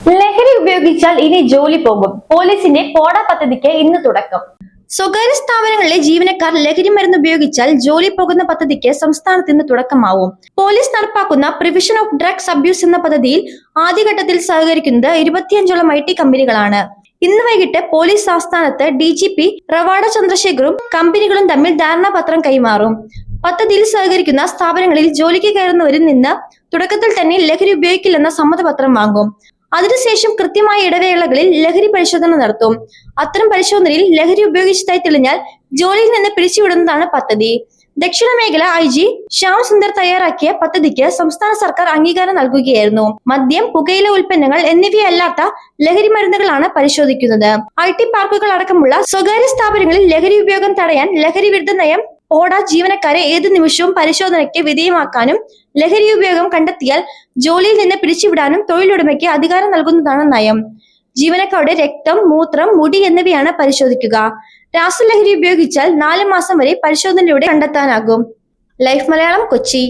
ലഹരി ഉപയോഗിച്ചാൽ ഇനി ജോലി പോകും. പോലീസിന്റെ പോഡ പദ്ധതിക്ക് ഇന്ന് തുടക്കം. സ്വകാര്യ സ്ഥാപനങ്ങളിലെ ജീവനക്കാർ ലഹരി മരുന്ന് ഉപയോഗിച്ചാൽ ജോലി പോകുന്ന പദ്ധതിക്ക് സംസ്ഥാനത്ത് ഇന്ന് തുടക്കമാവും. പോലീസ് നടപ്പാക്കുന്ന പ്രിവെൻഷൻ ഓഫ് ഡ്രഗ്സ് അബ്യൂസ് എന്ന പദ്ധതിയിൽ ആദ്യഘട്ടത്തിൽ സഹകരിക്കുന്നത് 25ഓളം IT കമ്പനികളാണ്. ഇന്ന് വൈകിട്ട് പോലീസ് ആസ്ഥാനത്ത് DGP റവാഡ ചന്ദ്രശേഖറും കമ്പനികളും തമ്മിൽ ധാരണാപത്രം കൈമാറും. പദ്ധതിയിൽ സഹകരിക്കുന്ന സ്ഥാപനങ്ങളിൽ ജോലിക്ക് കയറുന്നവരിൽ നിന്ന് തുടക്കത്തിൽ തന്നെ ലഹരി ഉപയോഗിക്കില്ലെന്ന സമ്മതപത്രം വാങ്ങും. അതിനുശേഷം കൃത്യമായ ഇടവേളകളിൽ ലഹരി പരിശോധന നടത്തും. അത്തരം പരിശോധനയിൽ ലഹരി ഉപയോഗിച്ചതായി തെളിഞ്ഞാൽ ജോലിയിൽ നിന്ന് പിരിച്ചുവിടുന്നതാണ് പദ്ധതി. ദക്ഷിണ മേഖല IG ശ്യാം സുന്ദർ തയ്യാറാക്കിയ പദ്ധതിക്ക് സംസ്ഥാന സർക്കാർ അംഗീകാരം നൽകുകയായിരുന്നു. മദ്യം, പുകയില ഉൽപ്പന്നങ്ങൾ എന്നിവയല്ലാത്ത ലഹരി മരുന്നുകളാണ് പരിശോധിക്കുന്നത്. IT പാർക്കുകൾ അടക്കമുള്ള സ്വകാര്യ സ്ഥാപനങ്ങളിൽ ലഹരി ഉപയോഗം തടയാൻ ലഹരി വിരുദ്ധ നയം പോഡ ജീവനക്കാരെ ഏതു നിമിഷവും പരിശോധനയ്ക്ക് വിധേയമാക്കാനും ലഹരി ഉപയോഗം കണ്ടെത്തിയാൽ ജോലിയിൽ നിന്ന് പിരിച്ചുവിടാനും തൊഴിലുടമയ്ക്ക് അധികാരം നൽകുന്നതാണ് നയം. ജീവനക്കാരുടെ രക്തം, മൂത്രം, മുടി എന്നിവയാണ് പരിശോധിക്കുക. രാസലഹരി ഉപയോഗിച്ചാൽ 4 മാസം വരെ പരിശോധനയിലൂടെ കണ്ടെത്താനാകും. ലൈഫ് മലയാളം, കൊച്ചി.